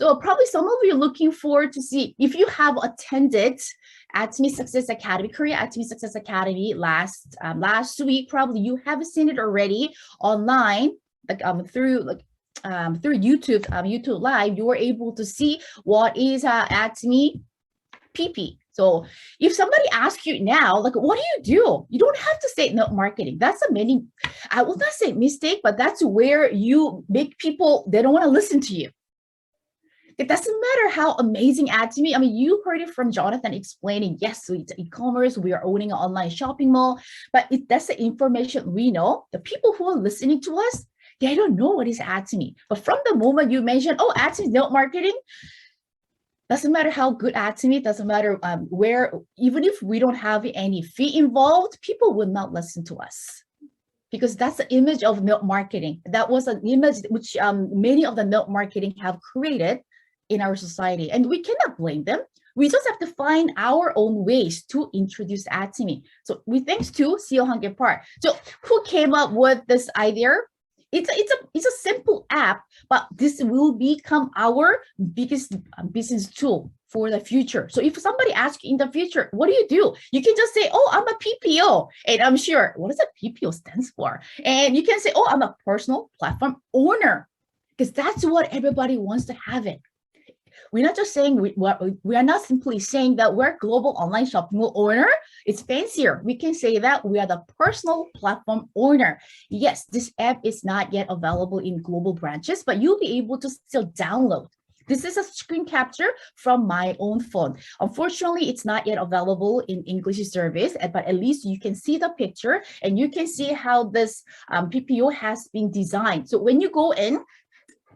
So probably some of you are looking forward to see if you have attended Atomy Success Academy, Korea Atomy Success Academy last week. Probably you have seen it already online, like through YouTube, YouTube Live. You were able to see what is Atomy PP. So if somebody asks you now, like, what do? You don't have to say no marketing. That's I will not say mistake, but that's where you make people, they don't want to listen to you. It doesn't matter how amazing Atomy. I mean, you heard it from Jonathan explaining, yes, it's e-commerce, we are owning an online shopping mall, but that's the information we know. The people who are listening to us, they don't know what is Atomy. But from the moment you mention, oh, Atomy no marketing, doesn't matter how good Atomy, doesn't matter where, even if we don't have any fee involved, people will not listen to us. Because that's the image of milk marketing. That was an image which many of the milk marketing have created in our society. And we cannot blame them. We just have to find our own ways to introduce Atomy. So we thanks to CEO Hangye Park. So who came up with this idea? It's a simple app, but this will become our biggest business tool for the future. So if somebody asks you in the future, what do? You can just say, oh, I'm a PPO. And I'm sure, what does a PPO stands for? And you can say, oh, I'm a personal platform owner, because that's what everybody wants to have it. We're not just saying, we are not simply saying that we're global online shopping mall owner. It's fancier. We can say that we are the personal platform owner. Yes, this app is not yet available in global branches, but you'll be able to still download. This is a screen capture from my own phone. Unfortunately, it's not yet available in English service, but at least you can see the picture and you can see how this PPO has been designed. So when you go in,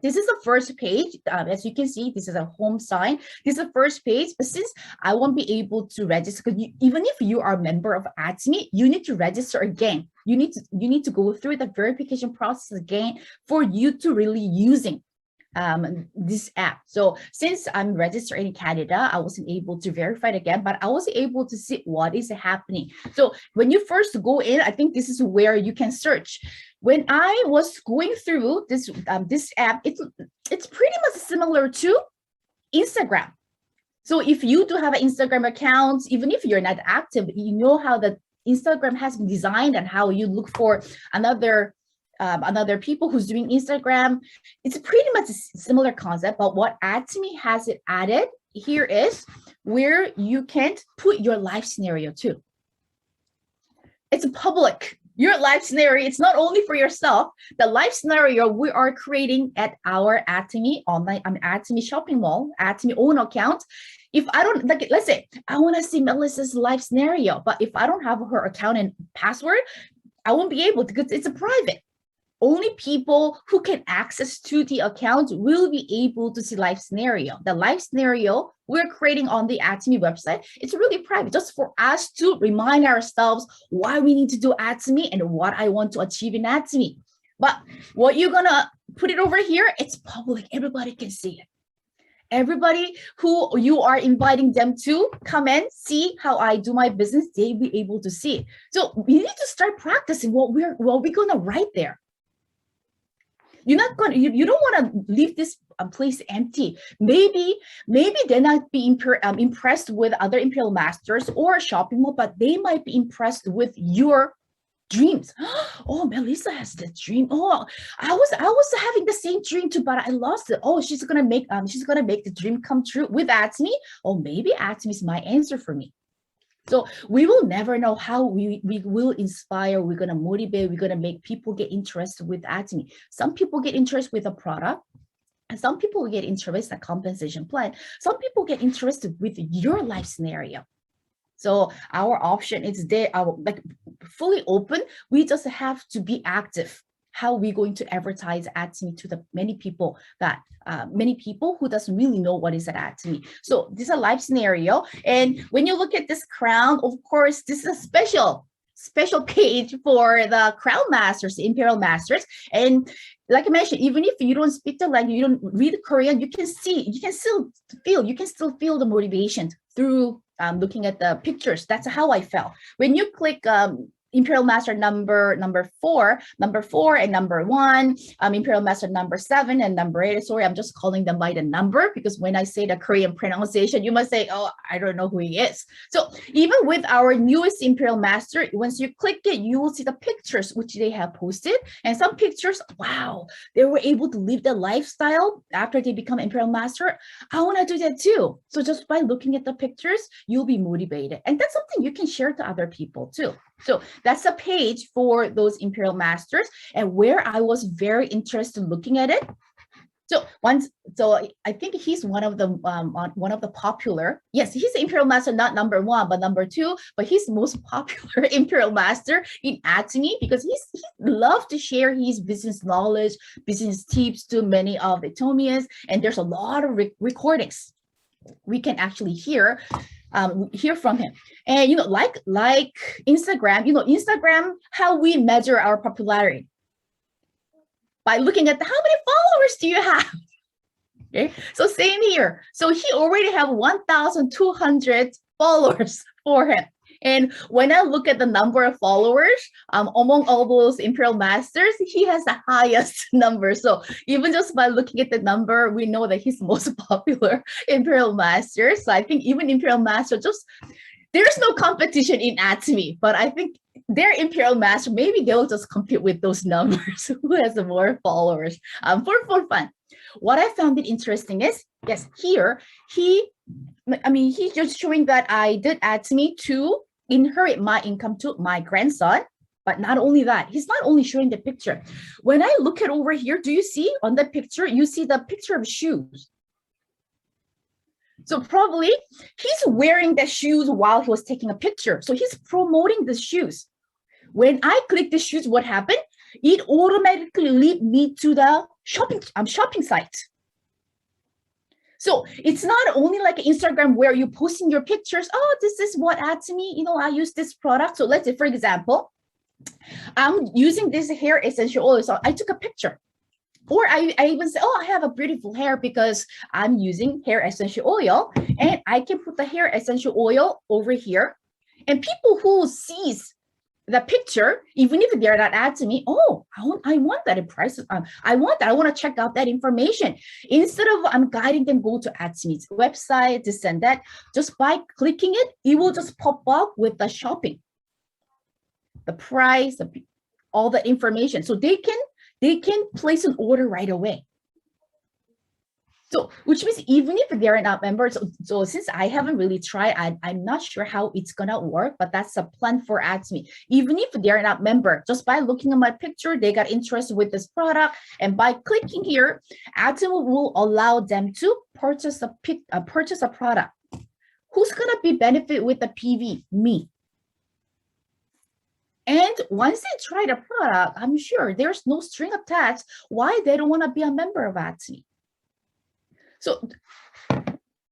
this is the first page. As you can see, this is a home sign. This is the first page. But since I won't be able to register, because even if you are a member of Atomy, you need to register again. You need to go through the verification process again for you to really using this app. So since I'm registered in Canada, I wasn't able to verify it again, but I was able to see what is happening. So when you first go in, I think this is where you can search. When I was going through this app, it's pretty much similar to Instagram. So if you do have an Instagram account, even if you're not active, you know how the Instagram has been designed and how you look for another people who's doing Instagram. It's pretty much a similar concept, but what Atomy has it added here is where you can put your life scenario too. It's public. Your life scenario, it's not only for yourself. The life scenario we are creating at our Atomy online, Atomy shopping mall, Atomy own account. If I don't, like, let's say I want to see Melissa's life scenario, but if I don't have her account and password, I won't be able to, because it's a private. Only people who can access to the account will be able to see live scenario. The live scenario we're creating on the Atomy website, it's really private, just for us to remind ourselves why we need to do Atomy and what I want to achieve in Atomy. But what you're gonna put it over here, it's public, everybody can see it. Everybody who you are inviting them to come and see how I do my business, they'll be able to see it. So we need to start practicing what we're gonna write there. You're not going to, you don't want to leave this place empty. Maybe they're not being impressed with other Imperial Masters or shopping mall, but they might be impressed with your dreams. Oh, Melissa has the dream. Oh, I was having the same dream too, but I lost it. Oh, she's gonna make the dream come true with Atomy. Oh, maybe Atomy is my answer for me. So we will never know how we will inspire, we're going to motivate, we're going to make people get interested with Atomy. Some people get interested with a product, and some people will get interested in a compensation plan. Some people get interested with your life scenario. So our option is there, like fully open. We just have to be active. How are we going to advertise Atomy to the many people who doesn't really know what is an Atomy? So this is a live scenario. And when you look at this crown, of course, this is a special page for the crown masters, the Imperial Masters. And like I mentioned, even if you don't speak the language, you don't read Korean, you can still feel the motivation through looking at the pictures. That's how I felt. When you click Imperial Master number four, and number one, Imperial Master number 7 and number 8. Sorry, I'm just calling them by the number because when I say the Korean pronunciation, you must say, oh, I don't know who he is. So even with our newest Imperial Master, once you click it, you will see the pictures which they have posted. And some pictures, wow, they were able to live the lifestyle after they become Imperial Master. I want to do that too. So just by looking at the pictures, you'll be motivated. And that's something you can share to other people too. So that's a page for those Imperial Masters, and where I was very interested in looking at it. So I think he's one of the popular. Yes, he's the Imperial Master, not number 1, but number 2. But he's the most popular Imperial Master in Atomy because he loves to share his business knowledge, business tips to many of the Atomians, and there's a lot of recordings we can actually hear from him. And like Instagram, Instagram, how we measure our popularity by looking at how many followers do you have. Okay, so same here. So he already have 1,200 followers for him. And when I look at the number of followers among all those Imperial Masters, he has the highest number. So even just by looking at the number, we know that he's the most popular Imperial Master. So I think even Imperial Master, there's no competition in Atomy, but I think their Imperial Master, maybe they'll just compete with those numbers, who has more followers for fun. What I found it interesting is, yes, here, he's just showing that I did Atomy to inherit my income to my grandson. But not only that, he's not only showing the picture. When I look at over here, do you see on the picture, you see the picture of shoes. So probably he's wearing the shoes while he was taking a picture. So he's promoting the shoes. When I click the shoes, what happened? It automatically lead me to the shopping site. So it's not only like Instagram where you're posting your pictures. Oh, this is what Atomy, I use this product. So let's say, for example, I'm using this hair essential oil. So I took a picture. Or I even say, oh, I have a beautiful hair because I'm using hair essential oil. And I can put the hair essential oil over here. And people who sees the picture, even if they're not Atomy, oh, I want that in prices. I want that. I want to check out that information. Instead of guiding them go to Atomy's website, this and that, just by clicking it, it will just pop up with the shopping, the price, all the information. So they can place an order right away. So, which means even if they're not members, so since I haven't really tried, I'm not sure how it's gonna work, but that's a plan for Atomy. Even if they're not member, just by looking at my picture, they got interested with this product, and by clicking here, Atomy will allow them to purchase a product. Who's gonna be benefit with the PV? Me. And once they try the product, I'm sure there's no string attached why they don't want to be a member of Atomy. So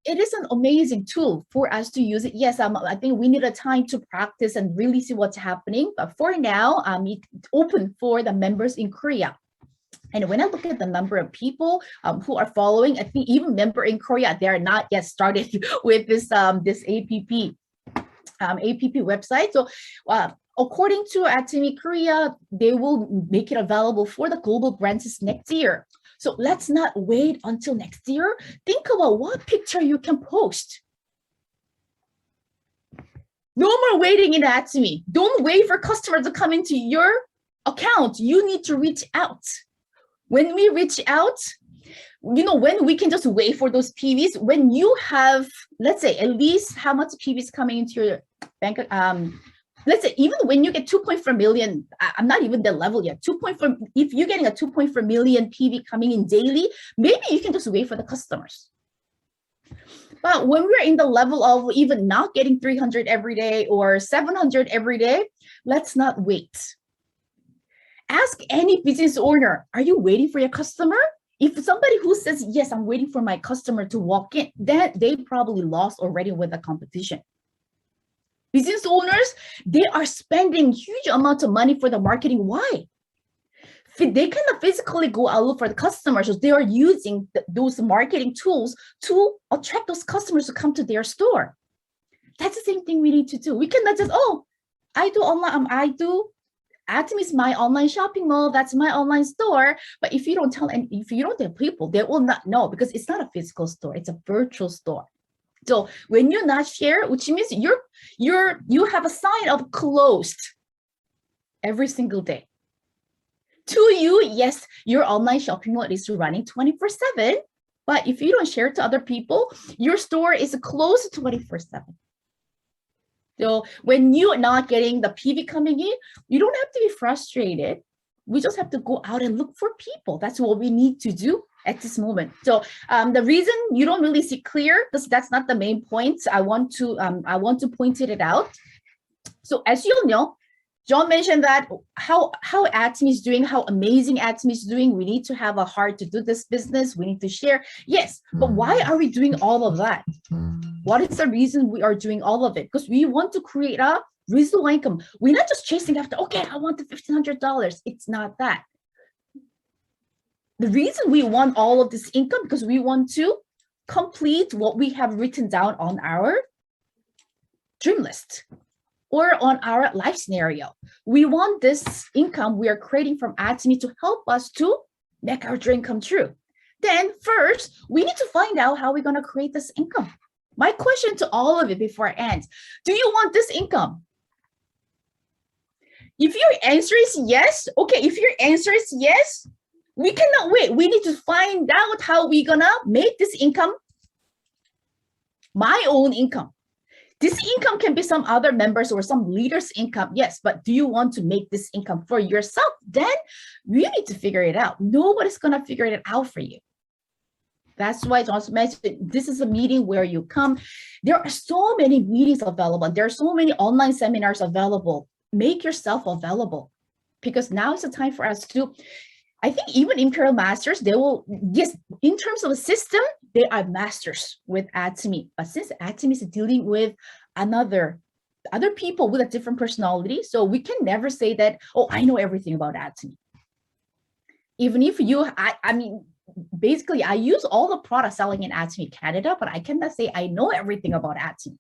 it is an amazing tool for us to use it. Yes, I think we need a time to practice and really see what's happening. But for now, it's open for the members in Korea. And when I look at the number of people who are following, I think even member in Korea, they are not yet started with this APP website. So according to Atomy Korea, they will make it available for the global branches next year. So let's not wait until next year. Think about what picture you can post. No more waiting in Atomy. Don't wait for customers to come into your account. You need to reach out. When we reach out, when we can just wait for those PVs, when you have, let's say, at least how much PVs coming into your bank, let's say even when you get 2.4 million, I'm not even the level yet, 2.4, if you're getting a 2.4 million PV coming in daily, maybe you can just wait for the customers. But when we're in the level of even not getting 300 every day or 700 every day, let's not wait. Ask any business owner, are you waiting for your customer? If somebody who says, yes, I'm waiting for my customer to walk in, then they probably lost already with the competition. Business owners, they are spending huge amounts of money for the marketing. Why? They cannot physically go out look for the customers. So they are using those marketing tools to attract those customers to come to their store. That's the same thing we need to do. We cannot just, I do online. Atomy is my online shopping mall. That's my online store. But if you don't tell, and if you don't tell people, they will not know because it's not a physical store. It's a virtual store. So when you not share, which means you have a sign of closed every single day. To you, yes, your online shopping mall is running 24/7. But if you don't share it to other people, your store is closed 24/7. So when you're not getting the PV coming in, you don't have to be frustrated. We just have to go out and look for people. That's what we need to do at this moment. So the reason you don't really see clear, because that's not the main point. I want to point it out. So as you'll know, John mentioned that how Atomy is doing, how amazing Atomy is doing. We need to have a heart to do this business. We need to share. Yes, but why are we doing all of that? What is the reason we are doing all of it? Because we want to create a residual income. We're not just chasing after, okay, I want the $1,500. It's not that. The reason we want all of this income because we want to complete what we have written down on our dream list or on our life scenario. We want this income we are creating from Atomy to help us to make our dream come true. Then first, we need to find out how we're going to create this income. My question to all of you before I end, do you want this income? If your answer is yes, okay, if your answer is yes, we cannot wait. We need to find out how we're going to make this income my own income. This income can be some other members or some leaders' income, yes, but do you want to make this income for yourself? Then you need to figure it out. Nobody's going to figure it out for you. That's why it's also mentioned, this is a meeting where you come. There are so many meetings available. There are so many online seminars available. Make yourself available because now is the time for us to, I think even Imperial Masters, they will, yes, in terms of a system, they are masters with Atomy. But since Atomy is dealing with other people with a different personality, so we can never say that, oh, I know everything about Atomy. Even if you, I mean, basically, I use all the products selling in Atomy Canada, but I cannot say I know everything about Atomy.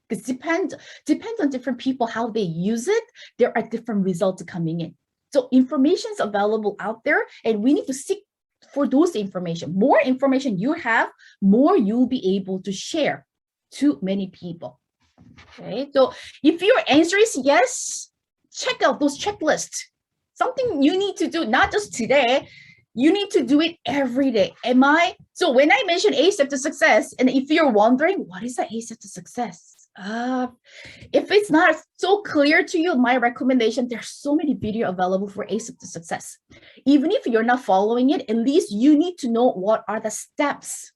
Because depends on different people, how they use it. There are different results coming in. So information is available out there, and we need to seek for those information. More information you have, more you'll be able to share to many people. Okay, so if your answer is yes, check out those checklists. Something you need to do, not just today, you need to do it every day. So when I mention A step to success, and if you're wondering, what is the A step to success? If it's not so clear to you, my recommendation, there's so many videos available for A step to success. Even if you're not following it, at least you need to know what are the steps.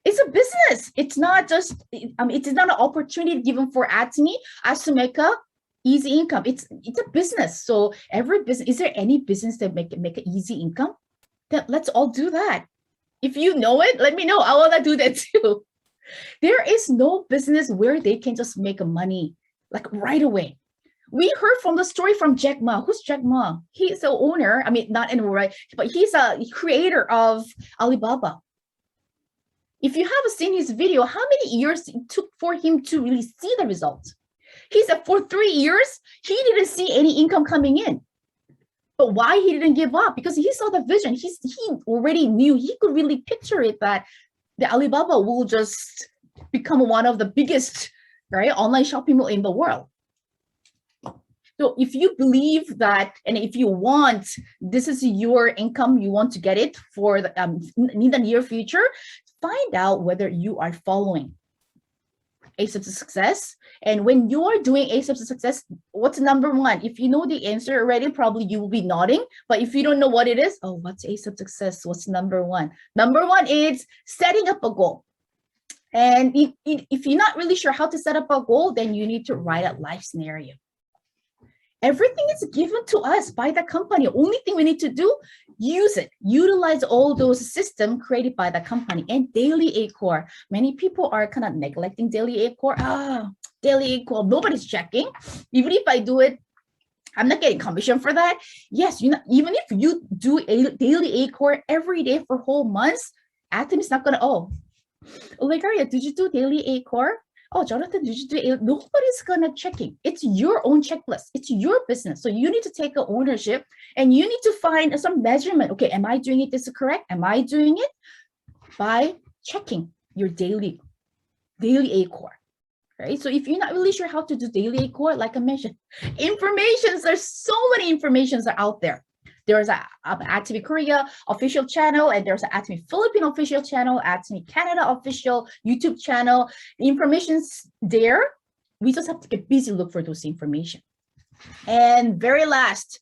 It's a business. It's not just, it is not an opportunity given for Atomy as to make a easy income. It's a business. So every business, is there any business that make an easy income? Then let's all do that. If you know it, let me know. I want to do that too. There is no business where they can just make money like right away. We heard from the story from Jack Ma. Who's Jack Ma? He's the owner. I mean, not anymore, right? But he's a creator of Alibaba. If you have seen his video, how many years it took for him to really see the result? He said for 3 years, he didn't see any income coming in. But why he didn't give up? Because he saw the vision. He already knew, he could really picture it that the Alibaba will just become one of the biggest, right, online shopping mall in the world. So if you believe that, and if you want, this is your income, you want to get it for the, in the near future, find out whether you are following A steps to success. And when you are doing A steps to success, what's number one? If you know the answer already, probably you will be nodding. But if you don't know what it is, oh, what's A step to success? What's number one? Number one is setting up a goal. And if you're not really sure how to set up a goal, then you need to write a life scenario. Everything is given to us by the company. Only thing we need to do, use it. Utilize all those systems created by the company. And daily ACOR. Many people are kind of neglecting daily ACOR. Daily ACOR, nobody's checking. Even if I do it, I'm not getting commission for that. Yes, even if you do a daily ACOR every day for whole months, Atomy is not going to, Olegaria, did you do daily ACOR? oh, Jonathan, did you do it? Nobody's gonna checking. It's your own checklist. It's your business. So you need to take ownership and you need to find some measurement. Okay, am I doing it? This is correct? Am I doing it? By checking your daily ACOR. Right? So if you're not really sure how to do daily ACOR, like I mentioned, there's so many informations are out there. There's a Atomy Korea official channel, and there's an Atomy Philippine official channel, Atomy Canada official YouTube channel. The information's there. We just have to get busy look for those information. And very last,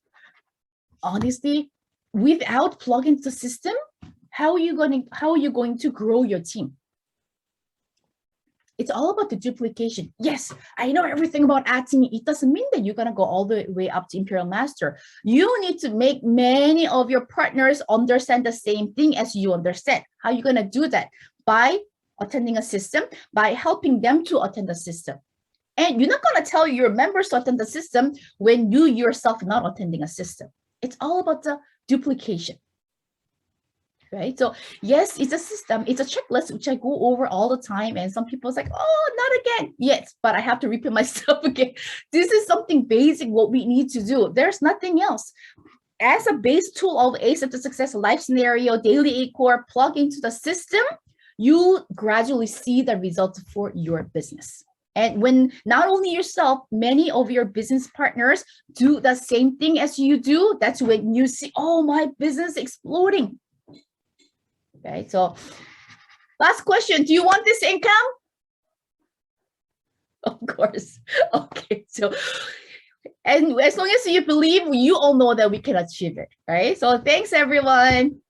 honestly, without plugging the system, how are you going to grow your team? It's all about the duplication. Yes, I know everything about Atomy. It doesn't mean that you're going to go all the way up to Imperial Master. You need to make many of your partners understand the same thing as you understand. How are you going to do that? By attending a system, by helping them to attend the system. And you're not going to tell your members to attend the system when you yourself not attending a system. It's all about the duplication. Right? So yes, it's a system, it's a checklist, which I go over all the time. And some people's like, oh, not again. Yes, but I have to repeat myself again. This is something basic, what we need to do. There's nothing else. As a base tool of ACEP to Success Life Scenario, Daily ACOR, plug into the system, you gradually see the results for your business. And when not only yourself, many of your business partners do the same thing as you do, that's when you see, oh, my business exploding. Okay, so last question. Do you want this income? Of course. Okay, so, and as long as you believe, you all know that we can achieve it, right? So thanks, everyone.